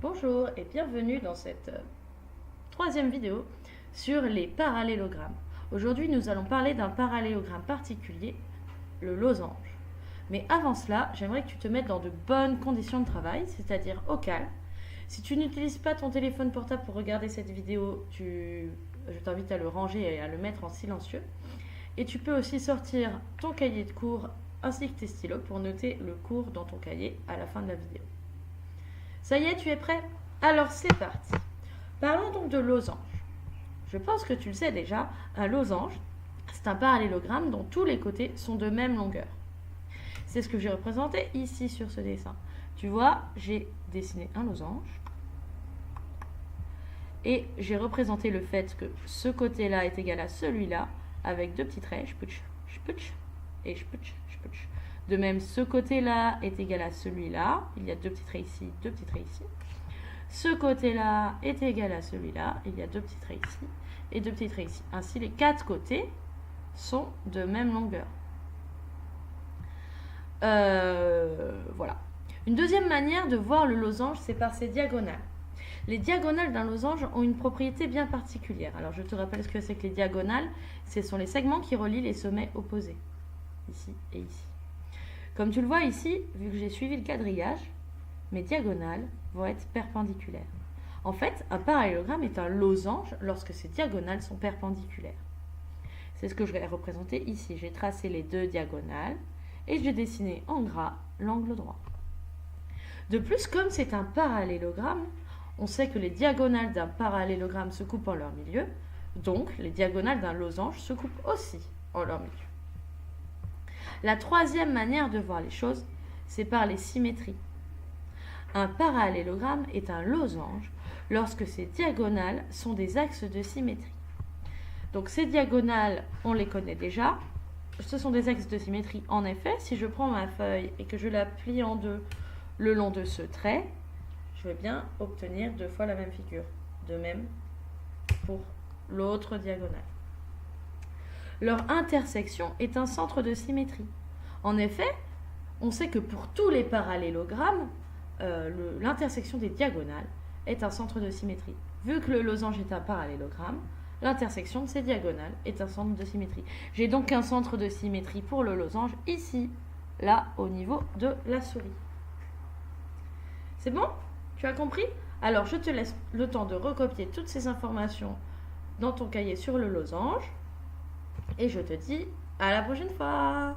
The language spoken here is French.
Bonjour et bienvenue dans cette troisième vidéo sur les parallélogrammes. Aujourd'hui, nous allons parler d'un parallélogramme particulier, le losange. Mais avant cela, j'aimerais que tu te mettes dans de bonnes conditions de travail, c'est-à-dire au calme. Si tu n'utilises pas ton téléphone portable pour regarder cette vidéo, je t'invite à le ranger et à le mettre en silencieux. Et tu peux aussi sortir ton cahier de cours ainsi que tes stylos pour noter le cours dans ton cahier à la fin de la vidéo. Ça y est, tu es prêt? Alors c'est parti. Parlons donc de losange. Je pense que tu le sais déjà, un losange, c'est un parallélogramme dont tous les côtés sont de même longueur. C'est ce que j'ai représenté ici sur ce dessin. Tu vois, j'ai dessiné un losange et j'ai représenté le fait que ce côté-là est égal à celui-là avec deux petits traits, shputch, shputch et shputch, shputch. De même, ce côté-là est égal à celui-là. Il y a deux petits traits ici, deux petits traits ici. Ce côté-là est égal à celui-là. Il y a deux petits traits ici et deux petits traits ici. Ainsi, les quatre côtés sont de même longueur. Voilà. Une deuxième manière de voir le losange, c'est par ses diagonales. Les diagonales d'un losange ont une propriété bien particulière. Alors, je te rappelle ce que c'est que les diagonales. Ce sont les segments qui relient les sommets opposés, ici et ici. Comme tu le vois ici, vu que j'ai suivi le quadrillage, mes diagonales vont être perpendiculaires. En fait, un parallélogramme est un losange lorsque ses diagonales sont perpendiculaires. C'est ce que je vais représenter ici. J'ai tracé les deux diagonales et j'ai dessiné en gras l'angle droit. De plus, comme c'est un parallélogramme, on sait que les diagonales d'un parallélogramme se coupent en leur milieu, donc les diagonales d'un losange se coupent aussi en leur milieu. La troisième manière de voir les choses, c'est par les symétries. Un parallélogramme est un losange lorsque ses diagonales sont des axes de symétrie. Donc ces diagonales, on les connaît déjà. Ce sont des axes de symétrie. En effet, si je prends ma feuille et que je la plie en deux le long de ce trait, je vais bien obtenir deux fois la même figure. De même pour l'autre diagonale. Leur intersection est un centre de symétrie. En effet, on sait que pour tous les parallélogrammes, l'intersection des diagonales est un centre de symétrie. Vu que le losange est un parallélogramme, l'intersection de ces diagonales est un centre de symétrie. J'ai donc un centre de symétrie pour le losange ici, là, au niveau de la souris. C'est bon? Tu as compris? Alors, je te laisse le temps de recopier toutes ces informations dans ton cahier sur le losange. Et je te dis à la prochaine fois.